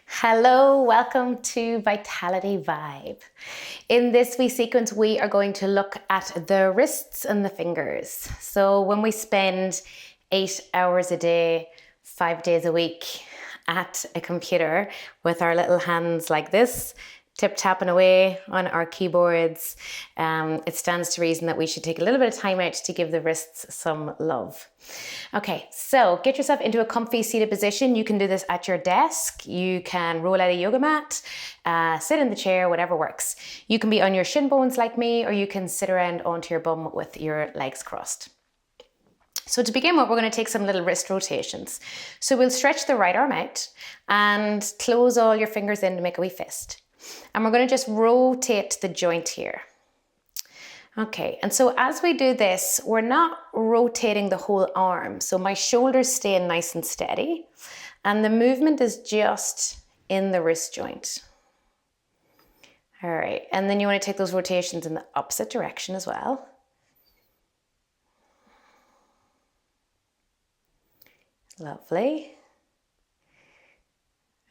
Hello, welcome to Vitality Vibe. In this wee sequence, we are going to look at the wrists and the fingers. So when we spend 8 hours a day, 5 days a week at a computer with our little hands like this, tip-tapping away on our keyboards, it stands to reason that we should take a little bit of time out to give the wrists some love. Okay, so get yourself into a comfy seated position. You can do this at your desk. You can roll out a yoga mat, sit in the chair, whatever works. You can be on your shin bones like me, or you can sit around onto your bum with your legs crossed. So to begin with, we're going to take some little wrist rotations. So we'll stretch the right arm out and close all your fingers in to make a wee fist. And we're going to just rotate the joint here. Okay, and so as we do this, we're not rotating the whole arm. So my shoulders stay nice and steady, and the movement is just in the wrist joint. All right, and then you want to take those rotations in the opposite direction as well. Lovely.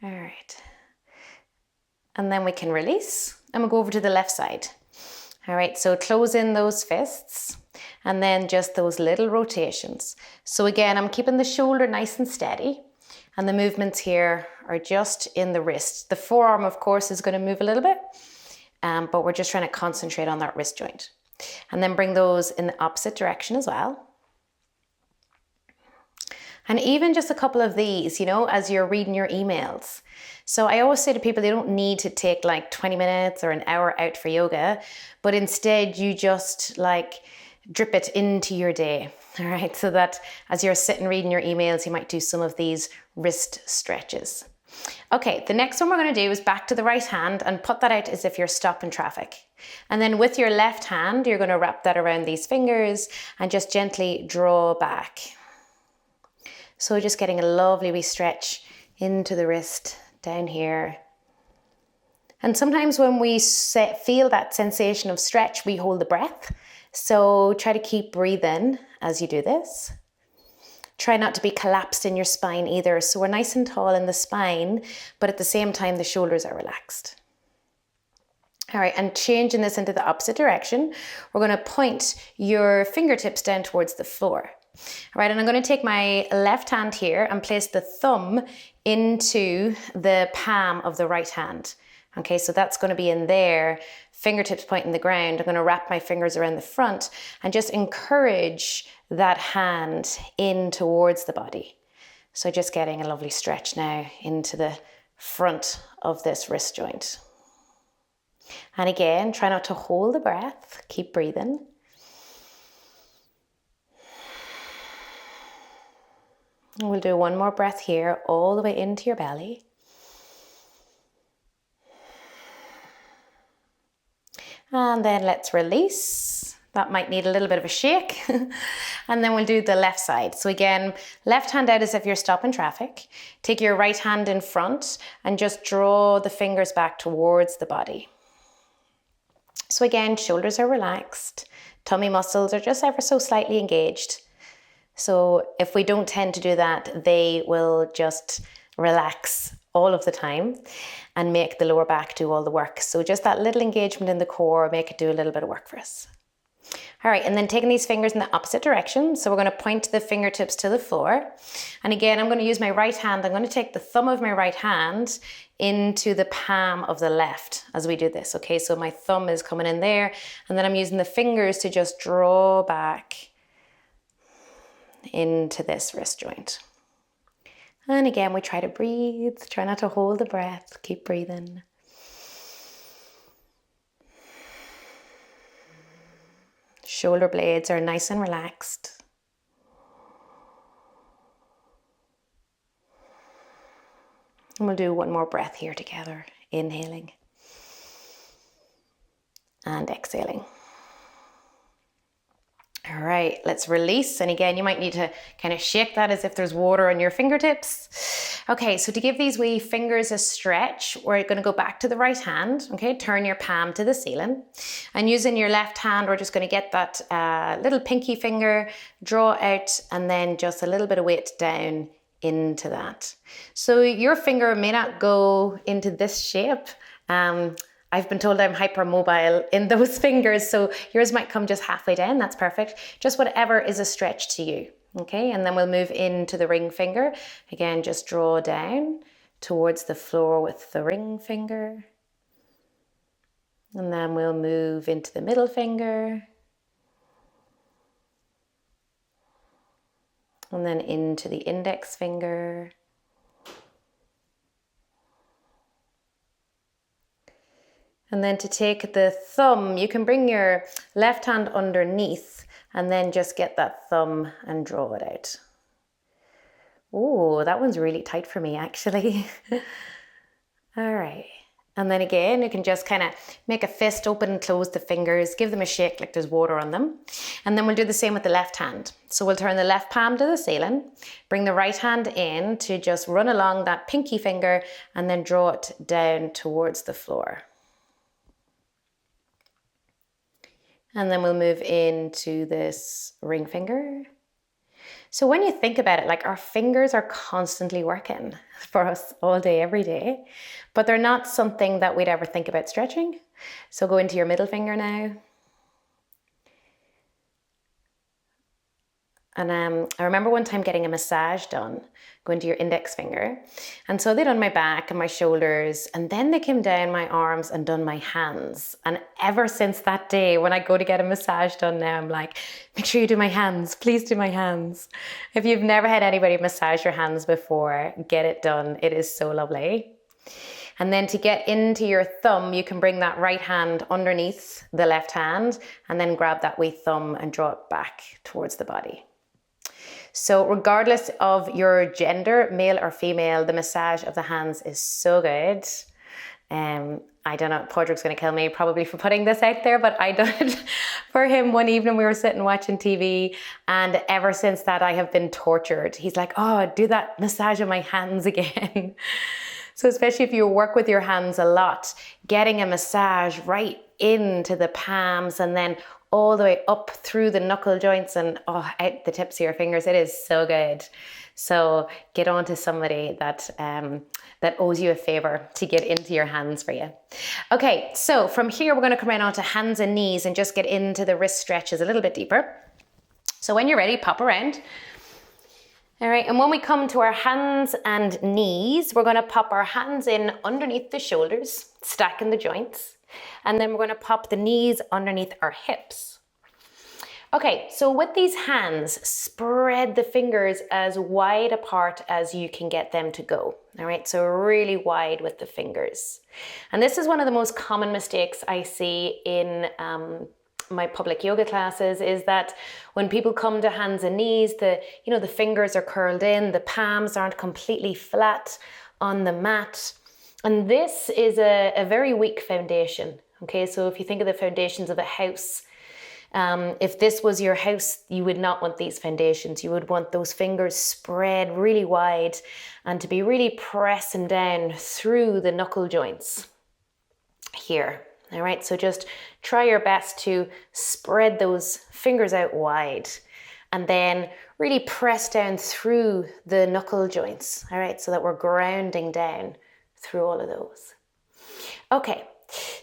All right. And then we can release, and we'll go over to the left side. All right, so close in those fists and then just those little rotations. So again, I'm keeping the shoulder nice and steady, and the movements here are just in the wrist. The forearm, of course, is going to move a little bit, but we're just trying to concentrate on that wrist joint. And then bring those in the opposite direction as well. And even just a couple of these, as you're reading your emails. So I always say to people, they don't need to take like 20 minutes or an hour out for yoga, but instead you just drip it into your day. All right. So that as you're sitting reading your emails, you might do some of these wrist stretches. Okay. The next one we're going to do is back to the right hand and put that out as if you're stopping traffic. And then with your left hand, you're going to wrap that around these fingers and just gently draw back. So just getting a lovely wee stretch into the wrist down here. And sometimes when we feel that sensation of stretch, we hold the breath. So try to keep breathing as you do this. Try not to be collapsed in your spine either. So we're nice and tall in the spine, but at the same time, the shoulders are relaxed. All right, and changing this into the opposite direction, we're going to point your fingertips down towards the floor. All right, and I'm going to take my left hand here and place the thumb into the palm of the right hand. Okay, so that's going to be in there, fingertips pointing the ground. I'm going to wrap my fingers around the front and just encourage that hand in towards the body. So just getting a lovely stretch now into the front of this wrist joint. And again, try not to hold the breath, keep breathing. And we'll do one more breath here, all the way into your belly. And then let's release. That might need a little bit of a shake. And then we'll do the left side. So again, left hand out as if you're stopping traffic. Take your right hand in front and just draw the fingers back towards the body. So again, shoulders are relaxed. Tummy muscles are just ever so slightly engaged. So if we don't tend to do that, they will just relax all of the time and make the lower back do all the work. So just that little engagement in the core, make it do a little bit of work for us. All right, and then taking these fingers in the opposite direction. So we're going to point the fingertips to the floor. And again, I'm going to use my right hand. I'm going to take the thumb of my right hand into the palm of the left as we do this. Okay, so my thumb is coming in there, and then I'm using the fingers to just draw back into this wrist joint. And again, we try to breathe, try not to hold the breath, keep breathing. Shoulder blades are nice and relaxed. And we'll do one more breath here together, inhaling and exhaling. All right, let's release. And again, you might need to kind of shake that as if there's water on your fingertips. Okay, so to give these wee fingers a stretch, we're going to go back to the right hand. Okay, turn your palm to the ceiling. And using your left hand, we're just going to get that little pinky finger, draw out, and then just a little bit of weight down into that. So your finger may not go into this shape. I've been told I'm hypermobile in those fingers, so yours might come just halfway down. That's perfect. Just whatever is a stretch to you. Okay, and then we'll move into the ring finger. Again, just draw down towards the floor with the ring finger. And then we'll move into the middle finger. And then into the index finger. And then to take the thumb, you can bring your left hand underneath and then just get that thumb and draw it out. Oh, that one's really tight for me actually. All right. And then again, you can just kind of make a fist, open and close the fingers, give them a shake like there's water on them. And then we'll do the same with the left hand. So we'll turn the left palm to the ceiling, bring the right hand in to just run along that pinky finger and then draw it down towards the floor. And then we'll move into this ring finger. So when you think about it, like our fingers are constantly working for us all day, every day, but they're not something that we'd ever think about stretching. So go into your middle finger now. And I remember one time getting a massage done, going to your index finger. And so they done my back and my shoulders, and then they came down my arms and done my hands. And ever since that day, when I go to get a massage done now, I'm like, make sure you do my hands, please do my hands. If you've never had anybody massage your hands before, get it done. It is so lovely. And then to get into your thumb, you can bring that right hand underneath the left hand and then grab that wee thumb and draw it back towards the body. So regardless of your gender, male or female, the massage of the hands is so good. I don't know, Padraig's going to kill me probably for putting this out there, but I done it for him one evening. We were sitting watching TV, and ever since that I have been tortured. He's like, oh, do that massage of my hands again. So especially if you work with your hands a lot, getting a massage right into the palms and then all the way up through the knuckle joints and out the tips of your fingers. It is so good. So get on to somebody that owes you a favor to get into your hands for you. Okay, so from here we're going to come around onto hands and knees and just get into the wrist stretches a little bit deeper. So when you're ready, pop around. All right, and when we come to our hands and knees, we're going to pop our hands in underneath the shoulders, stacking the joints. And then we're going to pop the knees underneath our hips. Okay, so with these hands, spread the fingers as wide apart as you can get them to go. All right, so really wide with the fingers. And this is one of the most common mistakes I see in my public yoga classes, is that when people come to hands and knees, the fingers are curled in, the palms aren't completely flat on the mat. And this is a very weak foundation. Okay, so if you think of the foundations of a house, if this was your house, you would not want these foundations. You would want those fingers spread really wide and to be really pressing down through the knuckle joints here. All right, so just try your best to spread those fingers out wide and then really press down through the knuckle joints. All right, so that we're grounding down through all of those. Okay,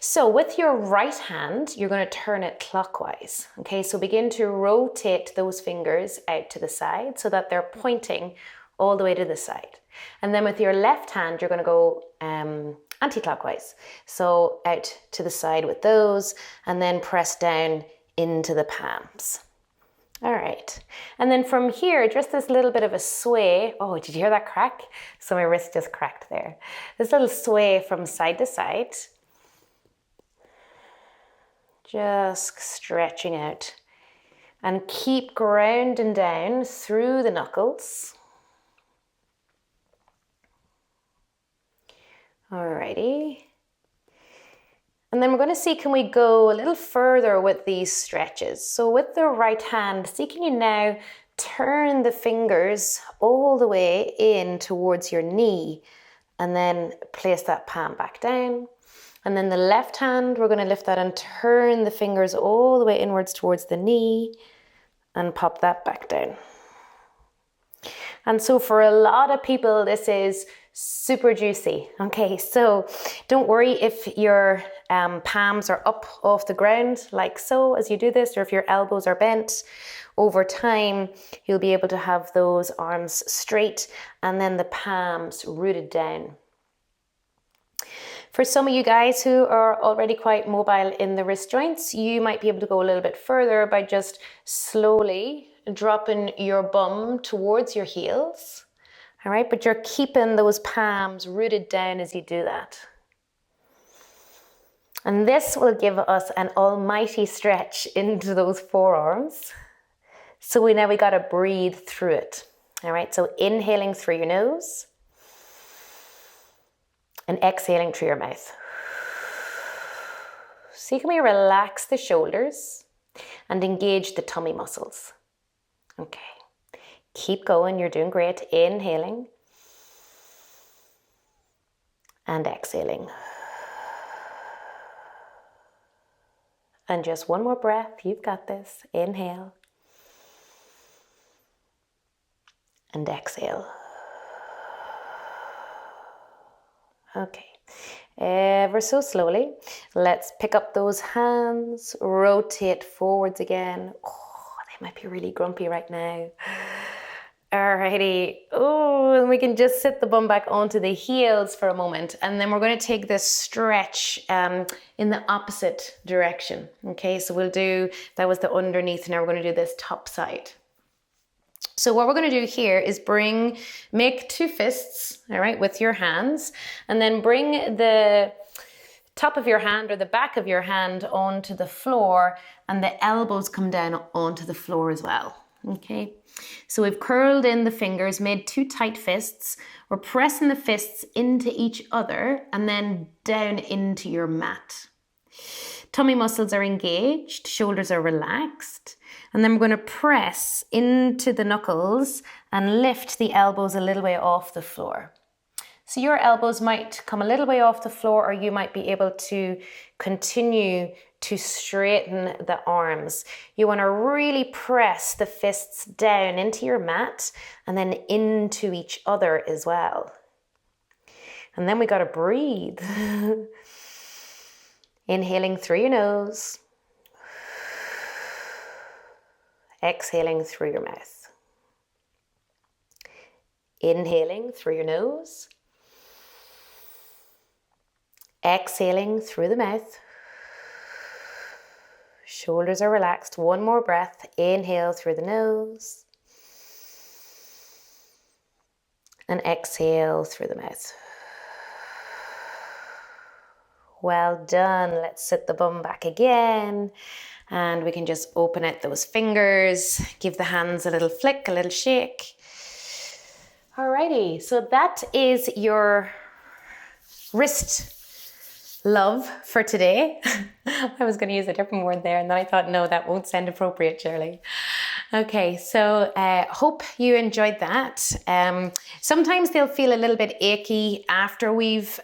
so with your right hand, you're going to turn it clockwise. Okay, so begin to rotate those fingers out to the side so that they're pointing all the way to the side. And then with your left hand, you're going to go anti-clockwise. So out to the side with those and then press down into the palms. All right, and then from here, just this little bit of a sway. Oh, did you hear that crack? So my wrist just cracked there. This little sway from side to side. Just stretching out. And keep grounding down through the knuckles. Alrighty. And then we're going to see, can we go a little further with these stretches? So with the right hand, see, can you now turn the fingers all the way in towards your knee and then place that palm back down. And then the left hand, we're going to lift that and turn the fingers all the way inwards towards the knee and pop that back down. And so for a lot of people, this is super juicy. Okay, so don't worry if your palms are up off the ground like so as you do this, or if your elbows are bent. Over time, you'll be able to have those arms straight and then the palms rooted down. For some of you guys who are already quite mobile in the wrist joints, you might be able to go a little bit further by just slowly dropping your bum towards your heels. All right, but you're keeping those palms rooted down as you do that. And this will give us an almighty stretch into those forearms. So we gotta breathe through it. All right, so inhaling through your nose and exhaling through your mouth. So you can relax the shoulders and engage the tummy muscles. Okay, keep going, you're doing great. Inhaling and exhaling. And just one more breath, you've got this. Inhale and exhale. Okay, ever so slowly, let's pick up those hands, rotate forwards again. Oh, they might be really grumpy right now. Alrighty, oh, and we can just sit the bum back onto the heels for a moment, and then we're going to take this stretch in the opposite direction. Okay, so we'll do, that was the underneath, now we're going to do this top side. So what we're going to do here is make two fists, all right, with your hands, and then bring the top of your hand or the back of your hand onto the floor, and the elbows come down onto the floor as well. Okay, so we've curled in the fingers, made two tight fists. We're pressing the fists into each other and then down into your mat. Tummy muscles are engaged, shoulders are relaxed. And then we're going to press into the knuckles and lift the elbows a little way off the floor. So your elbows might come a little way off the floor, or you might be able to continue to straighten the arms. You want to really press the fists down into your mat and then into each other as well. And then we got to breathe. Inhaling through your nose. Exhaling through your mouth. Inhaling through your nose. Exhaling through the mouth. Shoulders are relaxed. One more breath. Inhale through the nose. And exhale through the mouth. Well done. Let's sit the bum back again. And we can just open out those fingers, give the hands a little flick, a little shake. Alrighty, so that is your wrist love for today. I was going to use a different word there, and then I thought, no, that won't sound appropriate, Shirley. Okay, so hope you enjoyed that. Sometimes they'll feel a little bit achy after we've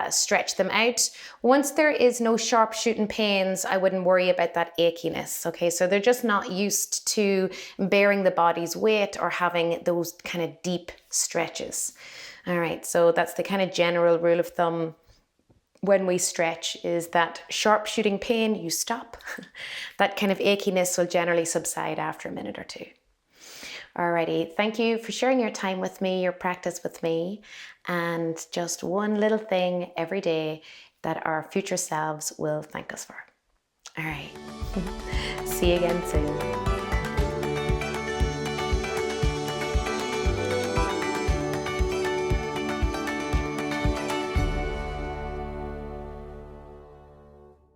stretched them out. Once there is no sharp shooting pains, I wouldn't worry about that achiness. Okay, so they're just not used to bearing the body's weight or having those kind of deep stretches. All right, so that's the kind of general rule of thumb. When we stretch is that sharp shooting pain, you stop. That kind of achiness will generally subside after a minute or two. Alrighty, thank you for sharing your time with me, your practice with me, and just one little thing every day that our future selves will thank us for. All right, see you again soon.